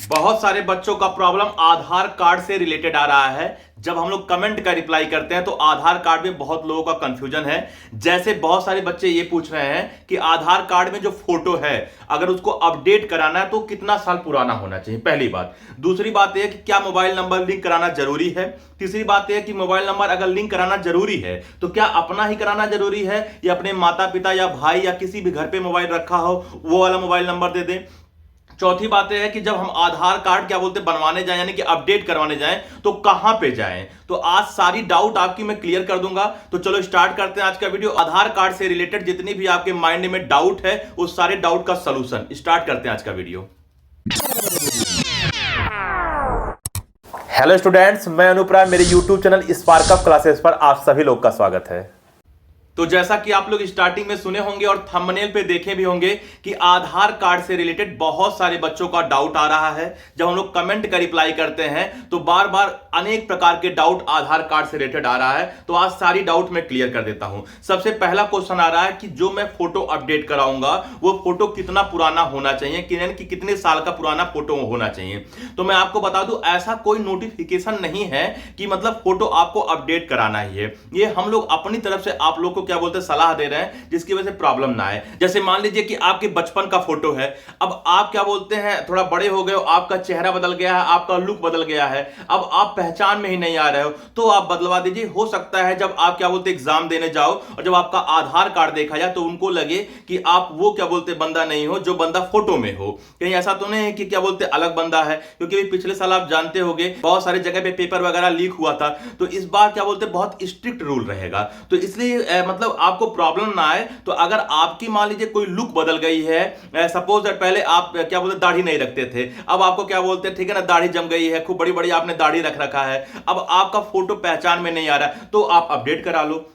बहुत सारे बच्चों का प्रॉब्लम आधार कार्ड से रिलेटेड आ रहा है। जब हम लोग कमेंट का रिप्लाई करते हैं तो आधार कार्ड में बहुत लोगों का कंफ्यूजन है। जैसे बहुत सारे बच्चे ये पूछ रहे हैं कि आधार कार्ड में जो फोटो है अगर उसको अपडेट कराना है तो कितना साल पुराना होना चाहिए, पहली बात। दूसरी बात यह कि क्या मोबाइल नंबर लिंक कराना जरूरी है। तीसरी बात यह कि मोबाइल नंबर अगर लिंक कराना जरूरी है तो क्या अपना ही कराना जरूरी है या अपने माता पिता या भाई या किसी भी घर पे मोबाइल रखा हो वो वाला मोबाइल नंबर दे दें। चौथी बात यह है कि जब हम आधार कार्ड बनवाने जाएं यानी कि अपडेट करवाने जाएं तो कहां पे जाएं। तो आज सारी डाउट आपकी मैं क्लियर कर दूंगा। तो चलो स्टार्ट करते हैं आज का वीडियो। आधार कार्ड से रिलेटेड जितनी भी आपके माइंड में डाउट है उस सारे डाउट का सलूशन स्टार्ट करते हैं आज का वीडियो। हेलो स्टूडेंट्स, मैं अनूप राय, मेरे YouTube channel spark up classes पर आप सभी लोग का स्वागत है। तो जैसा कि आप लोग स्टार्टिंग में सुने होंगे और थंबनेल पे देखे भी होंगे कि आधार कार्ड से रिलेटेड बहुत सारे बच्चों का डाउट आ रहा है। जब हम लोग कमेंट का रिप्लाई करते हैं तो बार बार अनेक प्रकार के डाउट आधार कार्ड से रिलेटेड आ रहा है। तो आज सारी डाउट मैं क्लियर कर देता हूं। सबसे पहला क्वेश्चन आ रहा है कि जो मैं फोटो अपडेट कराऊंगा वो फोटो कितना पुराना होना चाहिए, कि कितने साल का पुराना फोटो होना चाहिए। तो मैं आपको बता दूं, ऐसा कोई नोटिफिकेशन नहीं है कि मतलब फोटो आपको अपडेट कराना ही है। ये हम लोग अपनी तरफ से आप लोग को सलाह दे रहे हैं जिसकी वजह से प्रॉब्लम ना आए। जैसे मान लीजिए कि आपके बचपन का फोटो है, अब आप थोड़ा बड़े हो गए हो, आपका चेहरा बदल गया है, आपका लुक बदल गया है, अब आप पहचान में ही नहीं आ रहे हो तो आप बदलवा दीजिए। हो सकता है जब आप एग्जाम देने जाओ और जब आपका आधार कार्ड देखा जाए तो उनको लगे कि आप वो बंदा नहीं हो जो बंदा फोटो में हो। कहीं ऐसा तो नहीं है कि अलग बंदा है, क्योंकि पिछले साल आप जानते होंगे बहुत सारी जगह पे पेपर वगैरह लीक हुआ था। तो इस बार बहुत स्ट्रिक्ट रूल रहेगा। तो इसलिए आपको प्रॉब्लम ना आए। तो अगर आपकी मान लीजिए कोई लुक बदल गई है, सपोज दैट पहले आप दाढ़ी नहीं रखते थे, अब आपको ठीक है ना, दाढ़ी जम गई है, खूब बड़ी बड़ी आपने दाढ़ी रख रखा है, अब आपका फोटो पहचान में नहीं आ रहा है तो आप अपडेट करा लो।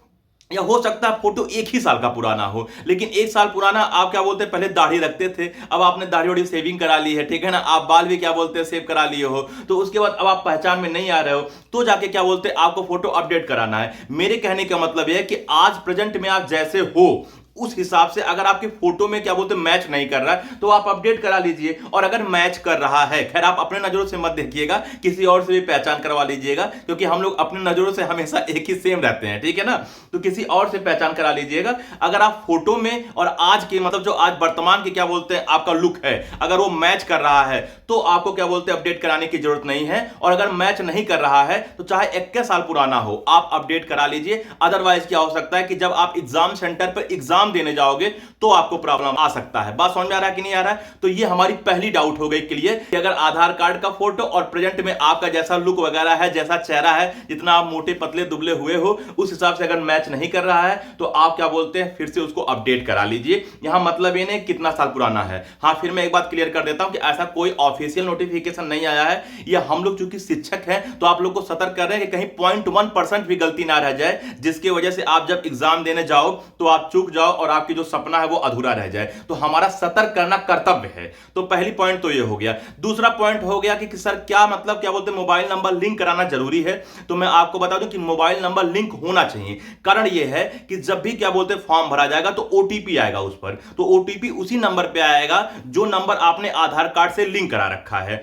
या हो सकता है फोटो एक ही साल का पुराना हो, लेकिन एक साल पुराना आप पहले दाढ़ी रखते थे, अब आपने दाढ़ी वाड़ी सेविंग करा ली है, ठीक है ना, आप बाल भी सेव करा लिए हो, तो उसके बाद अब आप पहचान में नहीं आ रहे हो तो जाके आपको फोटो अपडेट कराना है। मेरे कहने का मतलब यह है कि आज प्रेजेंट में आप जैसे हो उस हिसाब से अगर आपके फोटो में मैच नहीं कर रहा है तो आप अपडेट करा लीजिए। और अगर मैच कर रहा है, खैर आप अपने नजरों से मत देखिएगा, किसी और से भी पहचान करवा लीजिएगा, क्योंकि हम लोग अपने नजरों से हमेशा एक ही सेम रहते हैं, ठीक है ना। तो किसी और से पहचान करा लीजिएगा। अगर आप फोटो में और आज के जो आज वर्तमान के आपका लुक है अगर वो मैच कर रहा है तो आपको अपडेट कराने की जरूरत नहीं है। और अगर मैच नहीं कर रहा है तो चाहे 21 साल पुराना हो आप अपडेट करा लीजिए। अदरवाइज क्या हो सकता है कि जब आप एग्जाम सेंटर पर एग्जाम देने जाओगे तो आपको प्रॉब्लम आ सकता है। बात समझ में आ रहा है कि नहीं आ रहा है। तो ये हमारी पहली डाउट हो गई क्लियर कि अगर आधार कार्ड का फोटो और प्रेजेंट में आपका जैसा लुक वगैरह है, जैसा चेहरा है, जितना आप मोटे पतले दुबले हुए हो, उस हिसाब से अगर मैच नहीं कर रहा है तो आप फिर से उसको अपडेट करा लीजिए। यहां मतलब ये नहीं कितना साल पुराना है। हाँ, फिर मैं एक बात क्लियर कर देता हूं कि ऐसा कोई ऑफिशियल नोटिफिकेशन नहीं आया है। यह हम लोग चूंकि शिक्षक हैं तो आप लोग को सतर्क कर रहे हैं कि कहीं 0.1% भी गलती ना रह जाए, जिसकी वजह से आप जब एग्जाम देने जाओ तो आप चूक जाओ और आपकी जो सपना है वो अधूरा रह जाए। तो हमारा सतर्क करना कर्तव्य है। तो पहली पॉइंट तो ये हो गया। दूसरा पॉइंट हो गया कि सर क्या मोबाइल नंबर लिंक कराना जरूरी है। तो मैं आपको बता दूं कि मोबाइल नंबर लिंक होना चाहिए। कारण ये है कि जब भी फॉर्म भरा जाएगा तो ओटीपी आएगा उस पर, तो ओटीपी उसी नंबर पे आएगा जो नंबर आपने आधार कार्ड से लिंक करा रखा है।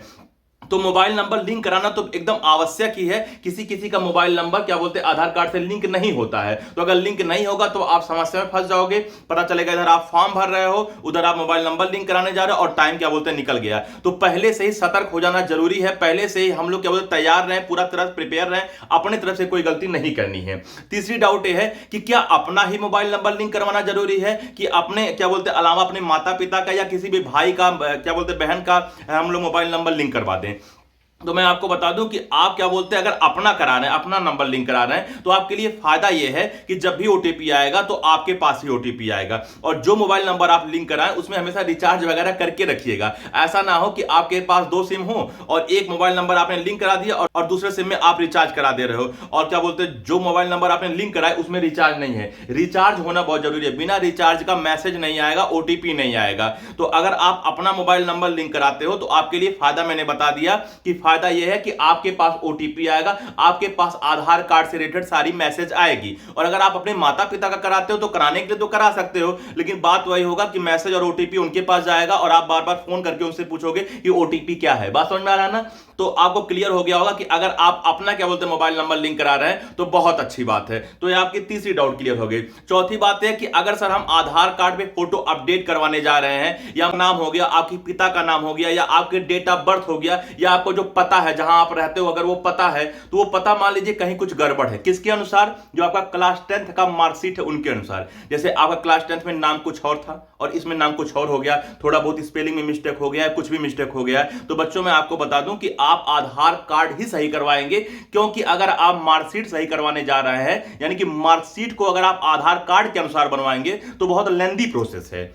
तो मोबाइल नंबर लिंक कराना तो एकदम आवश्यक ही है। किसी किसी का मोबाइल नंबर आधार कार्ड से लिंक नहीं होता है। तो अगर लिंक नहीं होगा तो आप समस्या में फंस जाओगे। पता चलेगा इधर आप फॉर्म भर रहे हो, उधर आप मोबाइल नंबर लिंक कराने जा रहे हो और टाइम निकल गया। तो पहले से ही सतर्क हो जाना जरूरी है। पहले से ही हम लोग तैयार रहें, पूरा तरह प्रिपेयर रहें, अपने तरफ से कोई गलती नहीं करनी है। तीसरी डाउट यह है कि क्या अपना ही मोबाइल नंबर लिंक करवाना जरूरी है कि अपने अलावा अपने माता पिता का या किसी भी भाई का बहन का हम लोग मोबाइल नंबर लिंक करवा दें। तो मैं आपको बता दूं कि आप अगर अपना करा रहे हैं, अपना नंबर लिंक करा रहे हैं, तो आपके लिए फायदा यह है कि जब भी ओटीपी आएगा तो आपके पास ही ओटीपी आएगा। और जो मोबाइल नंबर आप लिंक कराएं उसमें हमेशा रिचार्ज वगैरह करके रखिएगा। ऐसा ना हो कि आपके पास 2 सिम हो और एक मोबाइल नंबर आपने लिंक करा दिया और दूसरे सिम में आप रिचार्ज करा दे रहे हो और जो मोबाइल नंबर आपने लिंक कराया उसमें रिचार्ज नहीं है। रिचार्ज होना बहुत जरूरी है। बिना रिचार्ज का मैसेज नहीं आएगा, ओटीपी नहीं आएगा। तो अगर आप अपना मोबाइल नंबर लिंक कराते हो तो आपके लिए फायदा मैंने बता दिया कि फायदा यह है कि आपके पास ओटीपी आएगा, आपके पास आधार कार्ड से रिलेटेड सारी मैसेज आएगी। और अगर आप अपने माता पिता का कराते हो तो कराने के लिए तो करा सकते हो, लेकिन बात वही होगा कि मैसेज और ओटीपी उनके पास जाएगा और आप बार बार फोन करके उनसे पूछोगे कि ओटीपी क्या है। बात समझ में आ रहा है ना? तो आपको क्लियर हो गया होगा कि अगर आप अपना क्या बोलते हैं मोबाइल नंबर लिंक करा रहे हैं तो बहुत अच्छी बात है। तो ये आपकी तीसरी डाउट क्लियर हो गई। चौथी बात है कि अगर सर हम आधार कार्ड पे फोटो अपडेट करवाने जा रहे हैं, या नाम हो गया, आपके पिता का नाम हो गया, या आपके डेट ऑफ बर्थ हो गया, या आपको जो पता है जहां आप रहते हो अगर वो पता है, तो वो पता मान लीजिए कहीं कुछ गड़बड़ है। किसके अनुसार? जो आपका क्लास 10th का मार्कशीट है उनके अनुसार। जैसे आपका क्लास 10th में नाम कुछ और था और इसमें नाम कुछ और हो गया, थोड़ा बहुत स्पेलिंग में मिस्टेक हो गया है, कुछ भी मिस्टेक हो गया है, तो बच्चों मैं आपको बता दूं कि आप आधार कार्ड ही सही करवाएंगे। क्योंकि अगर आप मार्कशीट सही करवाने जा रहे हैं, यानी कि मार्कशीट को अगर आप आधार कार्ड के अनुसार बनवाएंगे तो बहुत लेंदी प्रोसेस है।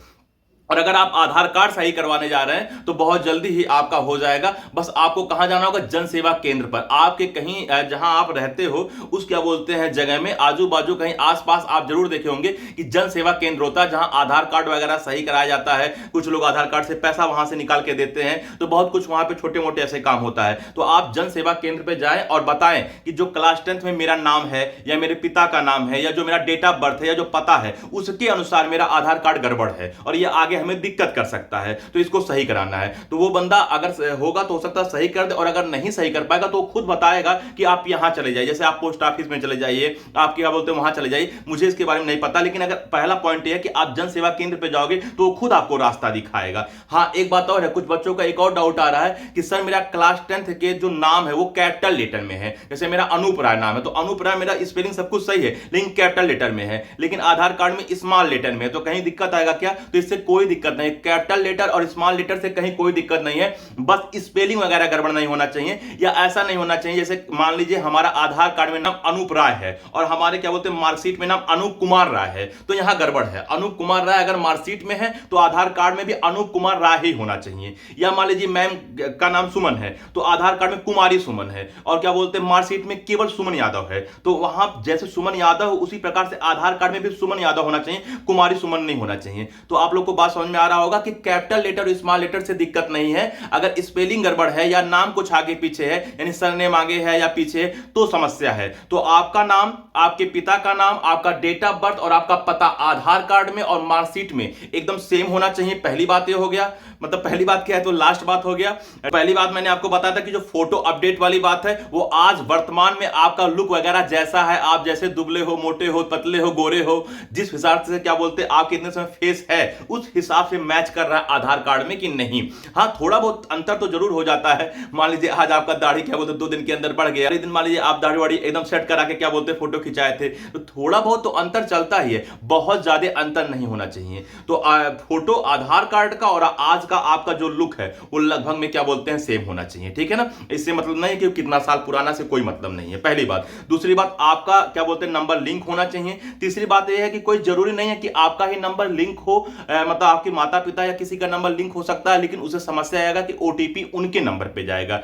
और अगर आप आधार कार्ड सही करवाने जा रहे हैं तो बहुत जल्दी ही आपका हो जाएगा। बस आपको कहां जाना होगा? जन सेवा केंद्र पर। आपके कहीं जहां आप रहते हो उस क्या बोलते हैं जगह में आजू बाजू कहीं आसपास आप जरूर देखे होंगे कि जन सेवा केंद्र होता है, जहां आधार कार्ड वगैरह सही कराया जाता है। कुछ लोग आधार कार्ड से पैसा वहां से निकाल के देते हैं, तो बहुत कुछ वहां पे छोटे मोटे ऐसे काम होता है। तो आप जन सेवा केंद्र पे जाएं और बताएं कि जो क्लास 10th में मेरा नाम है, या मेरे पिता का नाम है, या जो मेरा डेट ऑफ बर्थ है, या जो पता है, उसके अनुसार मेरा आधार कार्ड गड़बड़ है और यह आगे हमें दिक्कत कर सकता है, तो इसको सही कराना है। तो वो बंदा अगर होगा तो हो सकता है सही कर दे, और अगर नहीं सही कर पाएगा तो वो खुद बताएगा कि आप यहां चले जाइए, जैसे आप पोस्ट ऑफिस में चले जाइए, आप क्या बोलते हैं वहां चले जाइए। मुझे इसके बारे में नहीं पता, लेकिन अगर पहला पॉइंट ये है कि आप जन सेवा केंद्र पे जाओगे तो वो खुद आपको रास्ता दिखाएगा। हाँ, एक बात और है, कुछ बच्चों का एक और डाउट आ रहा है कि सर मेरा क्लास 10th के जो नाम है वो कैपिटल लेटर में है। जैसे मेरा अनूप राय नाम है, तो अनूप राय मेरा स्पेलिंग सब कुछ सही है लेकिन कैपिटल लेटर में है, लेकिन आधार कार्ड में स्मॉल लेटर में है, तो कहीं दिक्कत आएगा क्या? तो इससे कोई दिक्कत नहीं। कैपिटल लेटर और स्मॉल लेटर से कहीं कोई दिक्कत नहीं है, बस स्पेलिंग वगैरह गड़बड़ नहीं होना चाहिए, या ऐसा नहीं होना चाहिए जैसे मान लीजिए हमारा आधार कार्ड में नाम अनूप राय है और हमारे क्या बोलते हैं मार्कशीट में नाम अनूप कुमार राय है, तो यहां गड़बड़ है। अनूप कुमार राय अगर मार्कशीट में है तो आधार कार्ड में भी अनूप कुमार राय ही होना चाहिए। या मान लीजिए मैम का नाम सुमन है तो आधार कार्ड में कुमारी सुमन है, और क्या बोलते हैं मार्कशीट में केवल सुमन यादव है, तो वहां जैसे सुमन यादव उसी प्रकार से आधार कार्ड में भी सुमन यादव होना चाहिए, कुमारी सुमन नहीं होना चाहिए। तो आप लोग को बात समझ में आ रहा होगा कि कैपिटल लेटर और स्मॉल लेटर से दिक्कत नहीं है। अगर स्पेलिंग गड़बड़ है या नाम कुछ आगे पीछे है, यानी सरनेम आगे है या पीछे है, तो समस्या है। तो आपका नाम, आपके पिता का नाम, आपका डेट ऑफ बर्थ और आपका पता आधार कार्ड में और मार्कशीट में एकदम सेम होना चाहिए। पहली बात ये हो गया, मतलब पहली बात क्या है तो लास्ट बात हो गया। पहली बात मैंने आपको बताया था कि जो फोटो अपडेट वाली बात है वो आज वर्तमान में आपका लुक वगैरह जैसा है, आप जैसे दुबले हो, मोटे हो, पतले हो, गोरे हो, जिस हिसाब से क्या बोलते हैं आपके इतने समय फेस है उस हिसाब से मैच कर रहा है आधार कार्ड में कि नहीं। हाँ, थोड़ा बहुत अंतर तो जरूर हो जाता है। मान लीजिए आज आपका दाढ़ी क्या बोलते 2 दिन के अंदर बढ़ गया, अगले दिन मान लीजिए आप दाढ़ी वाड़ी एकदम सेट करा के क्या बोलते फोटो खिंचाए थे, तो थोड़ा बहुत तो अंतर चलता ही है, बहुत ज्यादा अंतर नहीं होना चाहिए। तो फोटो आधार कार्ड का और आज का आपका जो लुक है वो लगभग में क्या बोलते हैं सेम होना चाहिए, ठीक है ना। इससे मतलब नहीं कि कितना साल पुराना से कोई मतलब नहीं है, पहली बात। दूसरी बात, आपका क्या बोलते हैं नंबर लिंक होना चाहिए। तीसरी बात यह है कि कोई जरूरी नहीं है कि आपका ही नंबर लिंक हो, मतलब आपके माता पिता या किसी का नंबर लिंक हो सकता है, लेकिन उसे समस्या आएगा कि ओटीपी उनके नंबर पे जाएगा।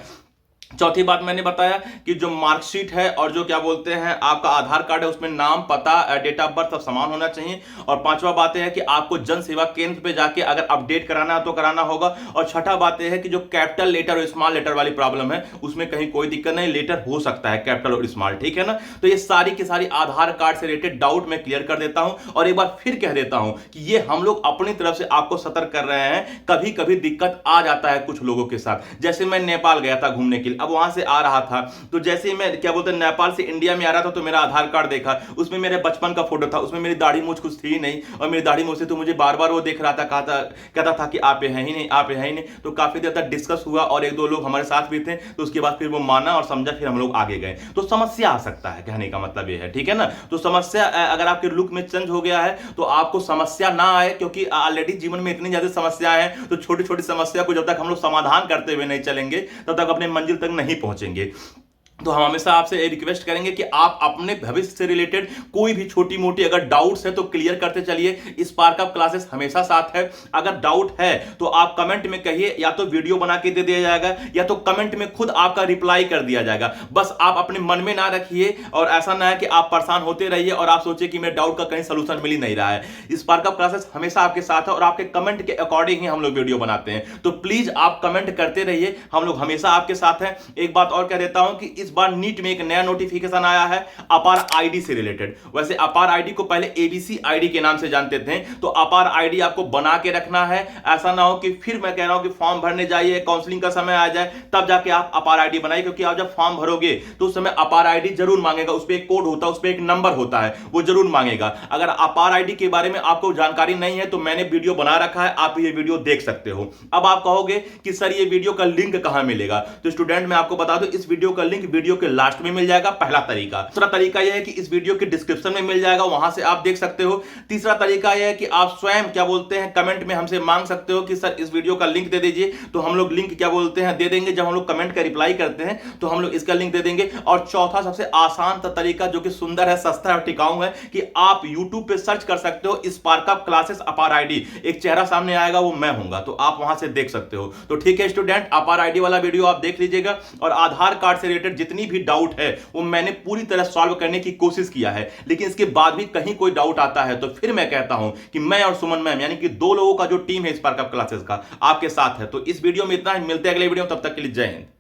चौथी बात मैंने बताया कि जो मार्कशीट है और जो क्या बोलते हैं आपका आधार कार्ड है उसमें नाम, पता, डेट ऑफ बर्थ सब समान होना चाहिए। और पांचवा बात यह है कि आपको जन सेवा केंद्र पे जाके अगर अपडेट कराना है तो कराना होगा। और छठा बात यह है कि जो कैपिटल लेटर और स्मॉल लेटर वाली प्रॉब्लम है उसमें कहीं कोई दिक्कत नहीं, लेटर हो सकता है कैपिटल और स्मॉल, ठीक है ना। तो ये सारी की सारी आधार कार्ड से रिलेटेड डाउट मैं क्लियर कर देता हूं और एक बार फिर कह देता हूं कि ये हम लोग अपनी तरफ से आपको सतर्क कर रहे हैं। कभी कभी दिक्कत आ जाता है कुछ लोगों के साथ। जैसे मैं नेपाल गया था घूमने के लिए, अब वहां से आ रहा था तो जैसे ही मैं क्या बोलते हैं नेपाल से इंडिया में आ रहा था तो मेरा आधार कार्ड देखा, उसमें मेरे बचपन का फोटो था, उसमें मेरी दाढ़ी मूछ कुछ थी नहीं, और मेरी दाढ़ी मूछ से तो मुझे बार बार वो देख रहा था, कहता था कि आप है ही नहीं, आप है ही नहीं। तो काफी देर तक डिस्कस हुआ और 1-2 लोग हमारे साथ भी थे, तो उसके बाद फिर वो माना और समझा, फिर हम लोग आगे गए। तो समस्या आ सकता है, कहने का मतलब ये है, ठीक है ना। तो समस्या अगर आपके लुक में चेंज हो गया है तो आपको समस्या ना आए, क्योंकि ऑलरेडी जीवन में इतनी ज्यादा समस्याएं हैं, तो छोटी छोटी समस्या को जब तक हम लोग समाधान करते हुए नहीं चलेंगे तब तक अपने मंजिल तक नहीं पहुंचेंगे। तो हम हमेशा आपसे रिक्वेस्ट करेंगे कि आप अपने भविष्य से रिलेटेड कोई भी छोटी मोटी अगर डाउट्स है तो क्लियर करते चलिए। स्पार्क अप क्लासेस हमेशा साथ है। अगर डाउट है तो आप कमेंट में कहिए, या तो वीडियो बना के दे दिया जाएगा या तो कमेंट में खुद आपका रिप्लाई कर दिया जाएगा। बस आप अपने मन में ना रखिए, और ऐसा ना है कि आप परेशान होते रहिए और आप सोचिए कि मेरे डाउट का कहीं सोल्यूशन मिल ही नहीं रहा है। स्पार्क अप क्लासेस हमेशा आपके साथ है और आपके कमेंट के अकॉर्डिंग ही हम लोग वीडियो बनाते हैं। तो प्लीज आप कमेंट करते रहिए, हम लोग हमेशा आपके साथ हैं। एक बात और कह देता हूं कि इस बार नीट में एक नया नोटिफिकेशन आया है अपार आईडी से रिलेटेड। वैसे अपार आईडी को पहले एबीसी आईडी के नाम से जानते थे, तो अपार आईडी आपको बना के रखना है। ऐसा ना हो कि फिर मैं कह रहा हूं कि फॉर्म भरने जाइए, काउंसलिंग का समय आ जाए तब जाके आप अपार आईडी बनाइए, क्योंकि आप जब फॉर्म भरोगे तो उस समय अपार आईडी जरूर मांगेगा। उस पर एक कोड होता है, उस पर एक नंबर होता है, वो जरूर मांगेगा। अगर अपार आईडी के बारे में आपको जानकारी नहीं है तो मैंने वीडियो बना रखा है, आप ये वीडियो देख सकते हो। अब आप कहोगे कि सर ये वीडियो का लिंक कहां मिलेगा, तो स्टूडेंट मैं आपको बता दूं, इस वीडियो का लिंक वीडियो के लास्ट में मिल जाएगा, पहला तरीका। दूसरा तरीका यह है कि इस वीडियो के डिस्क्रिप्शन में मिल जाएगा, वहां से आप देख सकते हो। तीसरा तरीका यह है कि आप स्वयं क्या बोलते हैं कमेंट में हमसे मांग सकते हो कि सर इस वीडियो का लिंक दे दीजिए, तो हम लोग लिंक क्या बोलते हैं दे देंगे। जब हम लोग कमेंट का रिप्लाई करते हैं तो हम लोग इसका लिंक दे देंगे। और चौथा सबसे आसान तरीका जो कि सुंदर है, सस्ता है और टिकाऊ है, कि आप YouTube पे सर्च कर सकते हो स्पार्क अप क्लासेस अपार आईडी। एक चेहरा सामने आएगा, वो मैं हूंगा, तो आप वहां से देख सकते हो। तो ठीक है स्टूडेंट, अपार आईडी वाला वीडियो आप देख लीजिएगा। और आधार कार्ड से रिलेटेड जितनी भी डाउट है वो मैंने पूरी तरह सॉल्व करने की कोशिश किया है, लेकिन इसके बाद भी कहीं कोई डाउट आता है तो फिर मैं कहता हूं कि मैं और सुमन मैम, यानी कि दो लोगों का जो टीम है स्पार्क अप क्लासेस का, आपके साथ है। तो इस वीडियो में इतना ही, मिलते हैं अगले वीडियो में, तब तक के लिए जय हिंद।